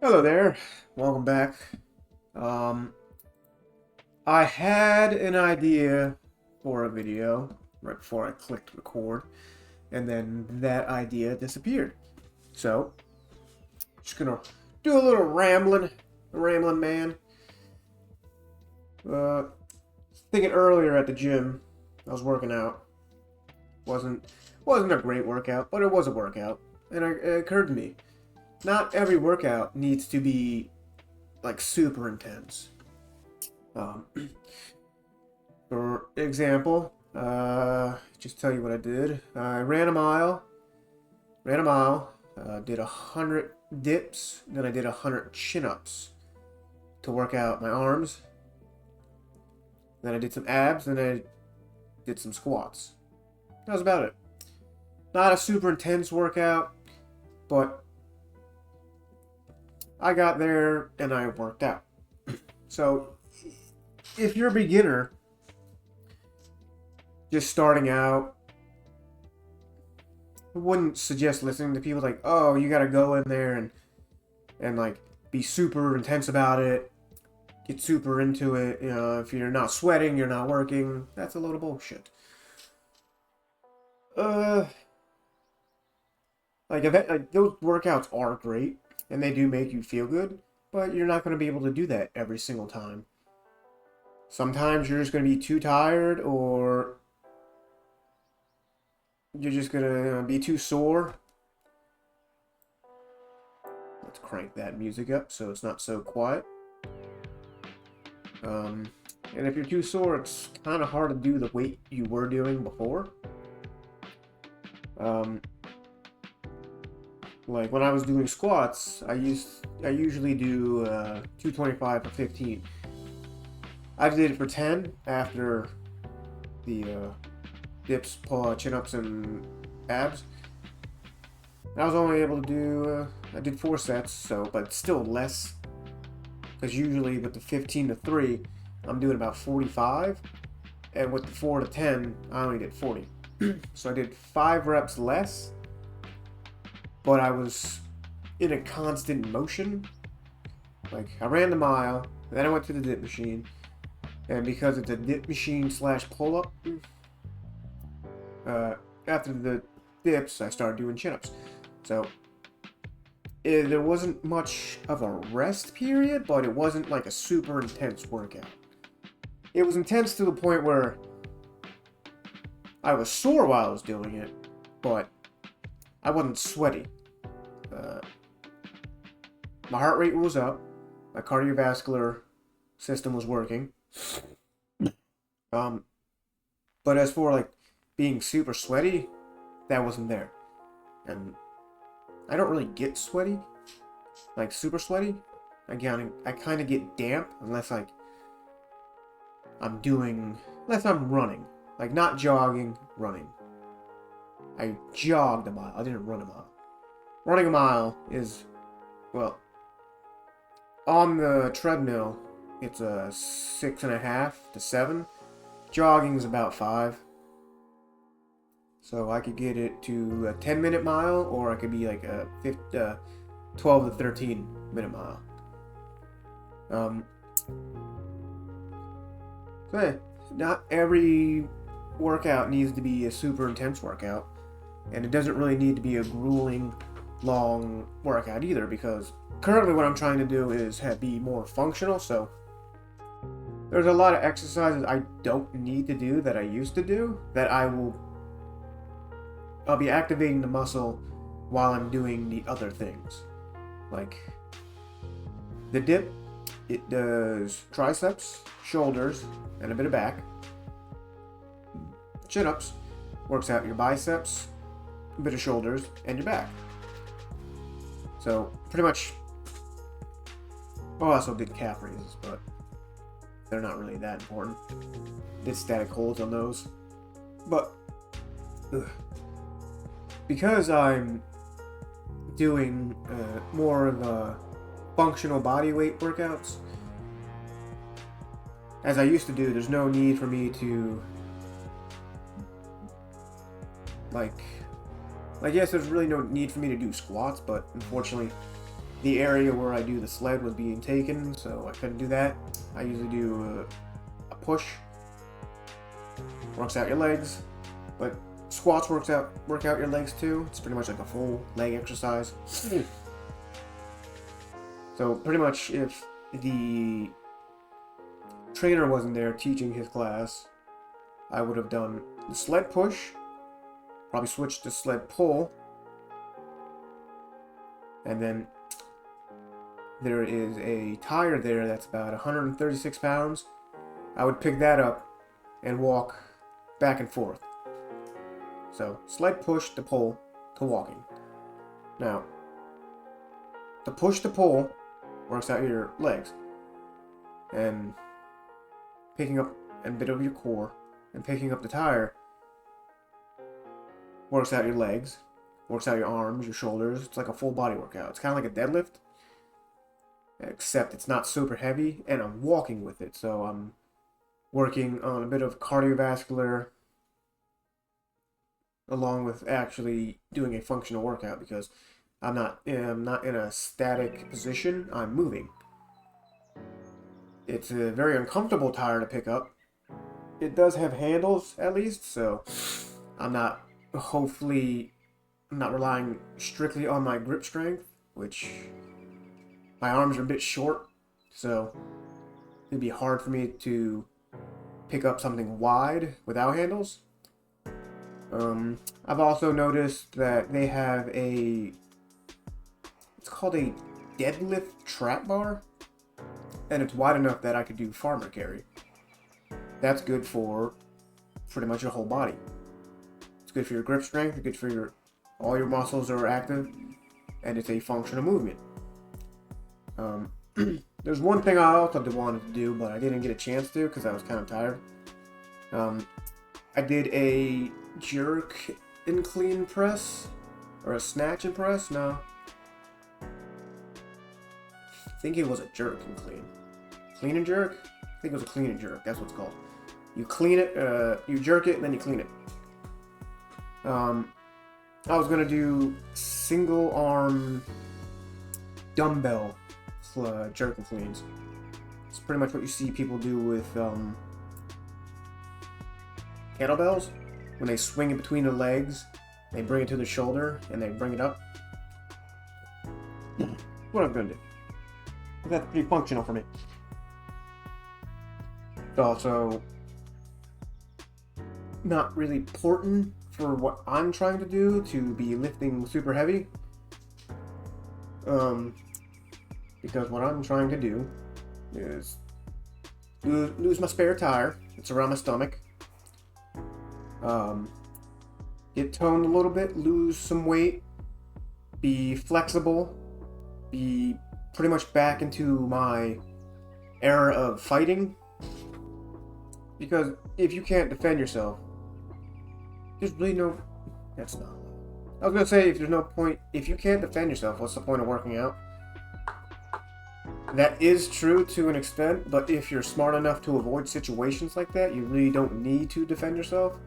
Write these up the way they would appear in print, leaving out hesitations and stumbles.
Hello there, welcome back. Um, I had an idea for a video right before I clicked record, and then that idea disappeared. So, just gonna do a little rambling man. Uh, Thinking earlier at the gym, I was working out. wasn't wasn't a great workout, but it was a workout, and it occurred to me, not every workout needs to be like super intense. Um, For example, just tell you what I did. I ran a mile, did 100 dips, then I did 100 chin-ups to work out my arms. Then I did some abs, then I did some squats. That was about it. Not a super intense workout, but I got there and I worked out. So, if you're a beginner, just starting out, I wouldn't suggest listening to people like, oh, you gotta go in there and like be super intense about it, get super into it. You know, if you're not sweating, you're not working. That's a load of bullshit. Uh, like those workouts are great and they do make you feel good, but you're not gonna be able to do that every single time. Sometimes you're just gonna be too tired, or you're just gonna be too sore. Let's crank that music up so it's not so quiet. Um, and if you're too sore, it's kind of hard to do the weight you were doing before. Um, like when I was doing squats, I usually do 225 for 15. I did it for 10 after the dips, chin-ups, and abs. I was only able to do I did 4 sets, so but still less, because usually with the 15 to 3, I'm doing about 45, and with the 4 to 10, I only did 40. So I did 5 reps less, but I was in a constant motion. Like, I ran the mile, then I went to the dip machine, and because it's a dip machine slash pull-up, after the dips, I started doing chin-ups. So there wasn't much of a rest period, but it wasn't like a super intense workout. It was intense to the point where I was sore while I was doing it, but I wasn't sweaty. Uh, my heart rate was up, my cardiovascular system was working. Um, but as for like being super sweaty, that wasn't there. And I don't really get sweaty, like super sweaty. Again, I kind of get damp unless like unless I'm running, like not jogging, running. I jogged a mile. I didn't run a mile. Running a mile is, well, on the treadmill, it's a 6.5 to 7. Jogging is about 5. So I could get it to a 10-minute mile, or I could be like a 12 to 13-minute mile. So yeah, not every workout needs to be a super intense workout, and it doesn't really need to be a grueling, long workout either, because currently what I'm trying to do is be more functional, so there's a lot of exercises I don't need to do that I used to do that I'll be activating the muscle while I'm doing the other things. Like the dip, it does triceps, shoulders, and a bit of back. Chin-ups works out your biceps, a bit of shoulders, and your back. So pretty much, I also did calf raises, but they're not really that important. Did static holds on those. But because I'm doing more of a functional body weight workouts, as I used to do, there's no need for me to like yes, there's really no need for me to do squats, but unfortunately the area where I do the sled was being taken, so I couldn't do that. I usually do a push, works out your legs, but squats work out your legs too. It's pretty much like a full leg exercise. So pretty much if the trainer wasn't there teaching his class, I would have done the sled push, probably switched to sled pull, and then there is a tire there that's about 136 pounds. I would pick that up and walk back and forth. So sled push to pull to walking. Now, the push to pull works out your legs, and picking up a bit of your core, and picking up the tire works out your legs, works out your arms, your shoulders. It's like a full body workout. It's kind of like a deadlift, except it's not super heavy, and I'm walking with it, so I'm working on a bit of cardiovascular along with actually doing a functional workout, because I'm not in a static position. I'm moving. It's a very uncomfortable tire to pick up. It does have handles, at least, so I'm not relying strictly on my grip strength, which my arms are a bit short, so it'd be hard for me to pick up something wide without handles. I've also noticed that they have it's called a deadlift trap bar, and it's wide enough that I could do farmer carry. That's good for pretty much your whole body. It's good for your grip strength, it's good for all your muscles are active, and it's a functional movement. There's one thing I also wanted to do, but I didn't get a chance to because I was kind of tired. I did a jerk and clean press, or a snatch and press. No, I think it was a jerk and clean and jerk. I think it was a clean and jerk. That's what it's called. You clean it, you jerk it, and then you clean it. I was gonna do single arm dumbbell jerk and cleans. It's pretty much what you see people do with kettlebells. When they swing it between the legs, they bring it to the shoulder and they bring it up. What I'm gonna do. That's pretty functional for me. It's also not really important for what I'm trying to do, to be lifting super heavy. Because what I'm trying to do is lose my spare tire. It's around my stomach. Get toned a little bit, lose some weight, be flexible, be pretty much back into my era of fighting. Because if you can't defend yourself, there's really no... That's not... I was gonna say, if there's no point... If you can't defend yourself, what's the point of working out? That is true to an extent, but if you're smart enough to avoid situations like that, you really don't need to defend yourself.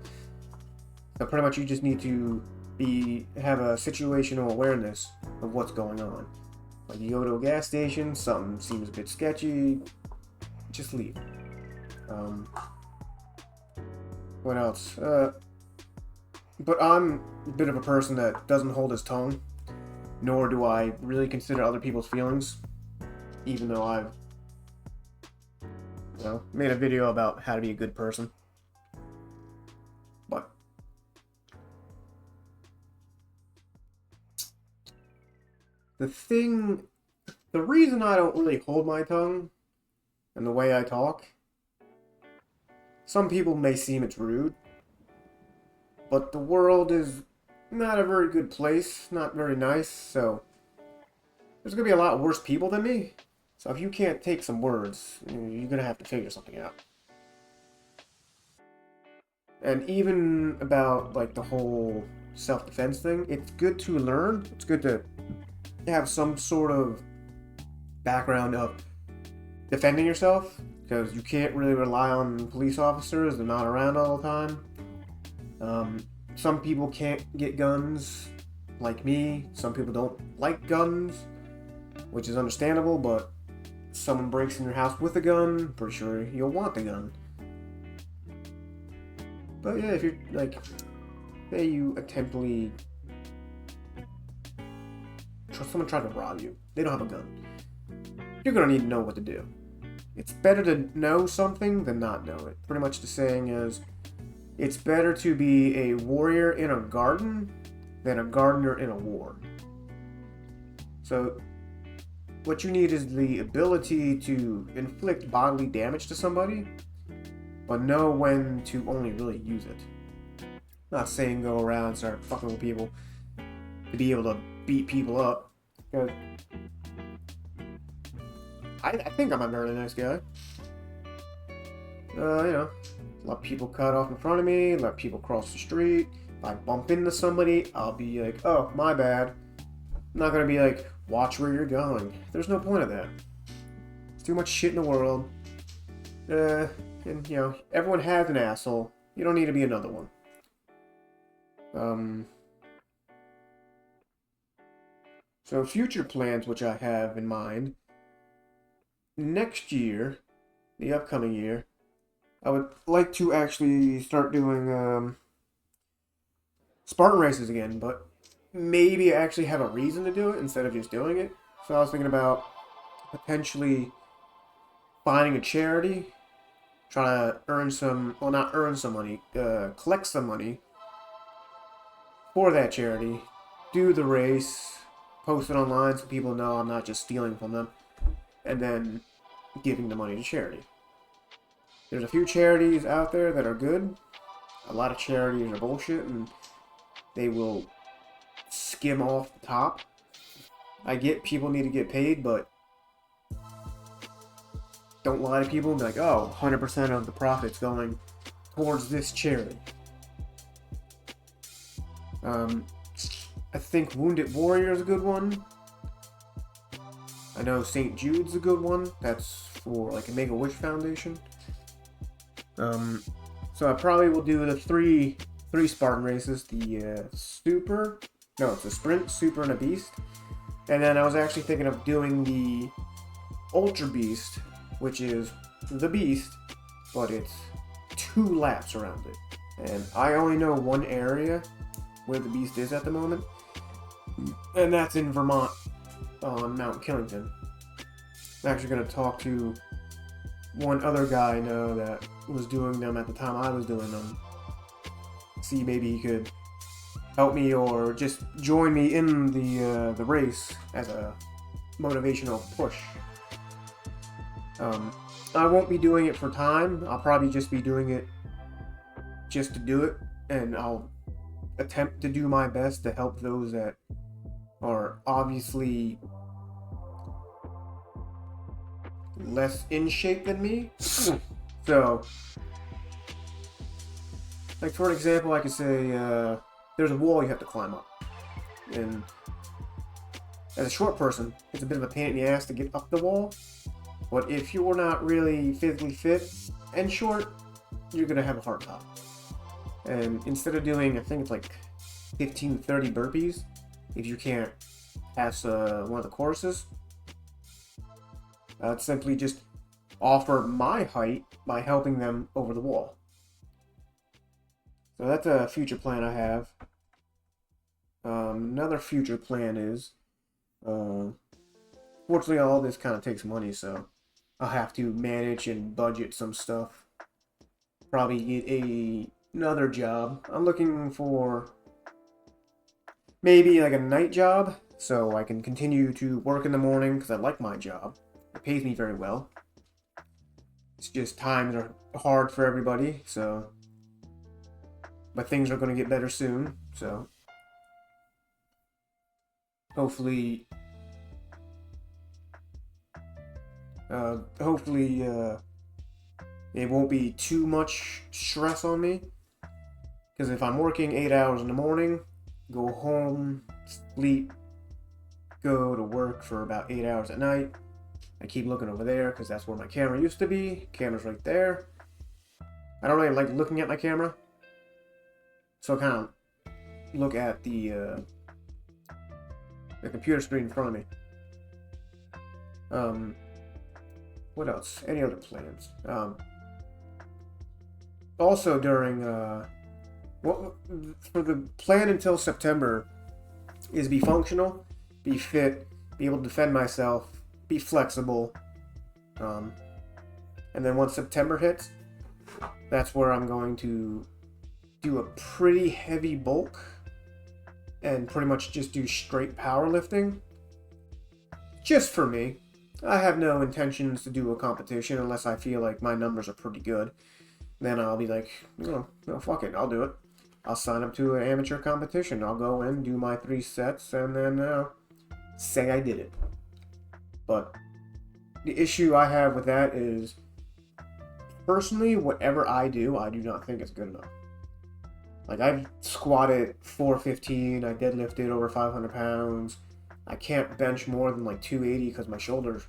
So pretty much you just need to have a situational awareness of what's going on. Like you go to a gas station, something seems a bit sketchy, just leave. What else? But I'm a bit of a person that doesn't hold his tongue, nor do I really consider other people's feelings, even though I've made a video about how to be a good person. But the reason I don't really hold my tongue and the way I talk, some people may seem it's rude, but the world is not a very good place, not very nice, so there's gonna be a lot worse people than me. So if you can't take some words, you're gonna have to figure something out. And even about like the whole self-defense thing, it's good to learn. It's good to have some sort of background of defending yourself, because you can't really rely on police officers. They're not around all the time. Some people can't get guns, like me. Some people don't like guns. which is understandable, but someone breaks in your house with a gun, pretty sure you'll want the gun. But yeah, if you're like, say you attemptly, someone tried to rob you, they don't have a gun, you're gonna need to know what to do. It's better to know something than not know it. Pretty much the saying is, it's better to be a warrior in a garden than a gardener in a war. So, what you need is the ability to inflict bodily damage to somebody, but know when to only really use it. Not saying go around and start fucking with people to be able to beat people up. Because I think I'm a very nice guy. You know, let people cut off in front of me, let people cross the street. If I bump into somebody, I'll be like, oh, my bad. I'm not gonna be like, watch where you're going. There's no point of that. There's too much shit in the world. And, you know, everyone has an asshole. You don't need to be another one. So future plans which I have in mind. Next year, the upcoming year, I would like to actually start doing Spartan races again, but maybe actually have a reason to do it instead of just doing it. So I was thinking about potentially finding a charity, trying to earn some, well, not earn some money, collect some money for that charity, do the race, post it online so people know I'm not just stealing from them, and then giving the money to charity. There's a few charities out there that are good. A lot of charities are bullshit, and they will skim off the top. I get people need to get paid, but don't lie to people and be like, oh, 100% of the profit's going towards this charity. I think Wounded Warrior is a good one. I know St. Jude's a good one. That's for like a Make-A-Wish Foundation. So I probably will do the three Spartan races. The it's a Sprint, Super, and a Beast. And then I was actually thinking of doing the Ultra Beast, which is the Beast, but it's 2 laps around it. And I only know one area where the Beast is at the moment, and that's in Vermont, on Mount Killington. I'm actually going to talk to one other guy I know that was doing them at the time I was doing them. See, maybe he could help me or just join me in the race as a motivational push. I won't be doing it for time. I'll probably just be doing it just to do it, and I'll attempt to do my best to help those that are obviously less in shape than me. So, like for example, I could say there's a wall you have to climb up, and as a short person, it's a bit of a pain in the ass to get up the wall. But if you're not really physically fit and short, you're gonna have a hard time. And instead of doing, I think it's like 15 to 30 burpees, if you can't pass one of the courses, I'd simply just offer my height by helping them over the wall. So that's a future plan I have. Another future plan is, fortunately all this kind of takes money, so I'll have to manage and budget some stuff. Probably get another job. I'm looking for maybe like a night job, so I can continue to work in the morning because I like my job. It pays me very well. It's just times are hard for everybody, so, but things are going to get better soon, so hopefully it won't be too much stress on me, because if I'm working 8 hours in the morning, go home, sleep, go to work for about 8 hours at night, I keep looking over there because that's where my camera used to be. Camera's right there. I don't really like looking at my camera, so I kind of look at the computer screen in front of me. What else? Any other plans? Also during for the plan until September is be functional, be fit, be able to defend myself, be flexible. And then once September hits, that's where I'm going to do a pretty heavy bulk and pretty much just do straight powerlifting. Just for me. I have no intentions to do a competition unless I feel like my numbers are pretty good. Then I'll be like, no, fuck it, I'll do it. I'll sign up to an amateur competition. I'll go in, do my 3 sets, and then say I did it. But the issue I have with that is, personally, whatever I do not think it's good enough. Like, I've squatted 415, I deadlifted over 500 pounds. I can't bench more than like 280 because my shoulder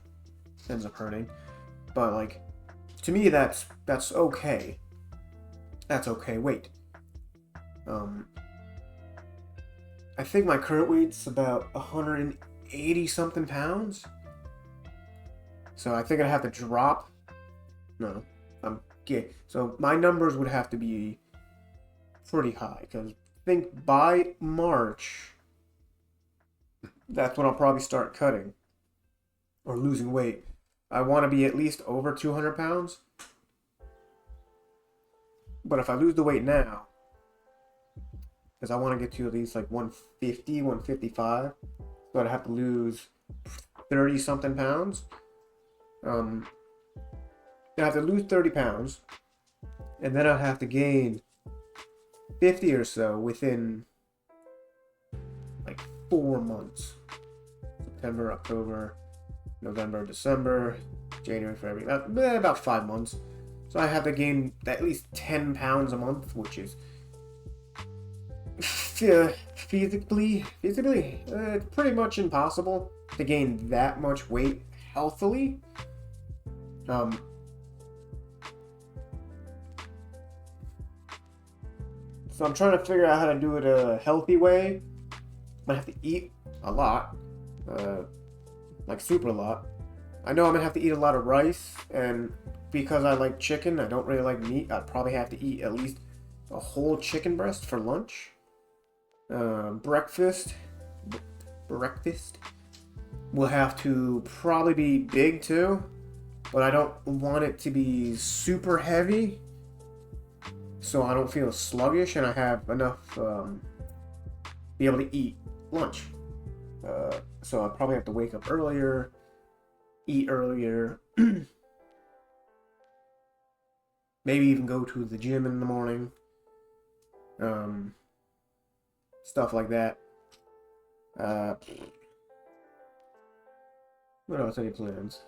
ends up hurting. But like, to me, that's okay. That's okay. Wait. I think my current weight's about 180 something pounds. So I think I'd have to drop. No, I'm gay. So my numbers would have to be pretty high because I think by March, that's when I'll probably start cutting or losing weight. I want to be at least over 200 pounds. But if I lose the weight now, because I want to get to at least like 150, 155, so I'd have to lose 30 something pounds. I have to lose 30 pounds, and then I'd have to gain 50 or so within like 4 months. September, October, November, December, January, February, about 5 months. So I have to gain at least 10 pounds a month, which is physically, it's pretty much impossible to gain that much weight healthily. So I'm trying to figure out how to do it a healthy way. I have to eat a lot, like super a lot. I know I'm gonna have to eat a lot of rice, and because I like chicken, I don't really like meat. I'd probably have to eat at least a whole chicken breast for lunch. Breakfast will have to probably be big too, but I don't want it to be super heavy, so I don't feel sluggish and I have enough be able to eat lunch. So I'll probably have to wake up earlier, eat earlier, maybe even go to the gym in the morning, stuff like that. What else? Any plans?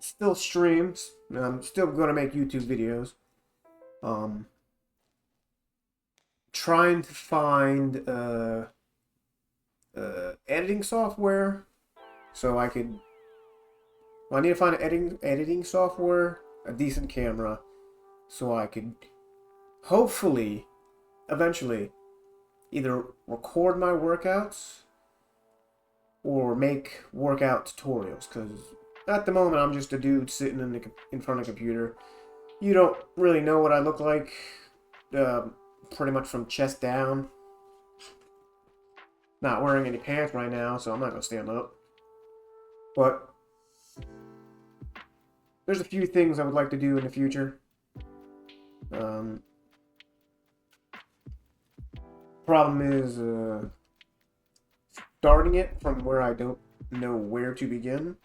Still streams. I'm still gonna make YouTube videos. Trying to find editing software so I could. Well, I need to find an editing software, a decent camera, so I could hopefully, eventually, either record my workouts or make workout tutorials. Because at the moment, I'm just a dude sitting in front of a computer. You don't really know what I look like, pretty much from chest down. Not wearing any pants right now, so I'm not going to stand up. But there's a few things I would like to do in the future. Problem is starting it from where I don't know where to begin.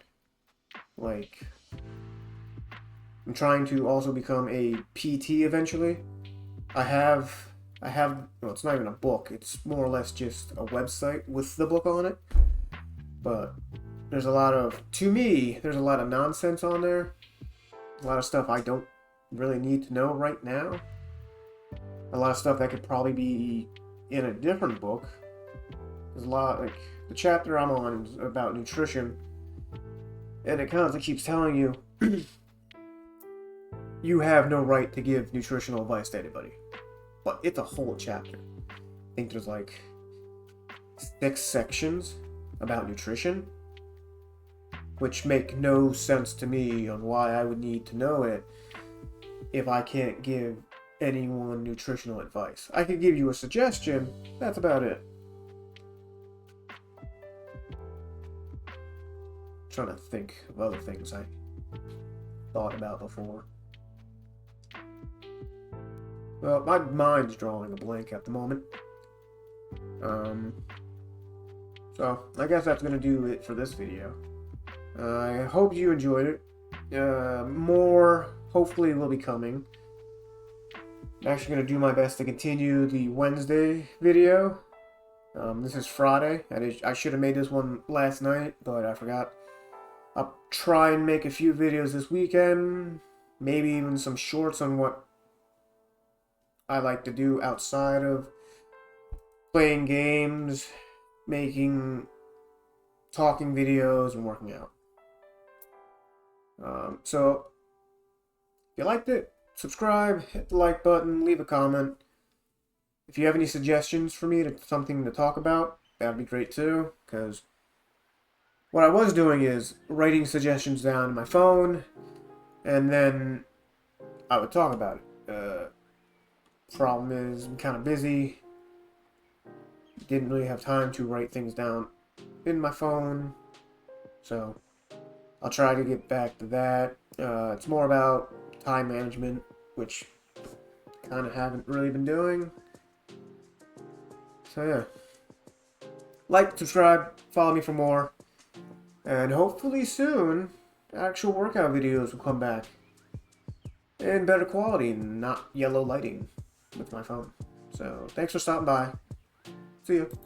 Like, I'm trying to also become a PT eventually. I have, well, it's not even a book. It's more or less just a website with the book on it. But there's a lot of nonsense on there. A lot of stuff I don't really need to know right now. A lot of stuff that could probably be in a different book. There's a lot, like, the chapter I'm on is about nutrition. And it constantly keeps telling you, you have no right to give nutritional advice to anybody. But it's a whole chapter. I think there's like 6 sections about nutrition. which make no sense to me on why I would need to know it if I can't give anyone nutritional advice. I could give you a suggestion, that's about it. Trying to think of other things I thought about before. Well, my mind's drawing a blank at the moment. So, I guess that's going to do it for this video. I hope you enjoyed it. More, hopefully, will be coming. I'm actually going to do my best to continue the Wednesday video. This is Friday. I should have made this one last night, but I forgot. I'll try and make a few videos this weekend. Maybe even some shorts on what I like to do outside of playing games, talking videos, and working out. So, if you liked it, subscribe, hit the like button, leave a comment. If you have any suggestions for me, something to talk about, that would be great too, because what I was doing is writing suggestions down on my phone, and then I would talk about it. Problem is, I'm kind of busy. Didn't really have time to write things down in my phone, so I'll try to get back to that. It's more about time management, which kind of haven't really been doing. So yeah, like, subscribe, follow me for more, and hopefully soon actual workout videos will come back in better quality and not yellow lighting with my phone. So thanks for stopping by. See you.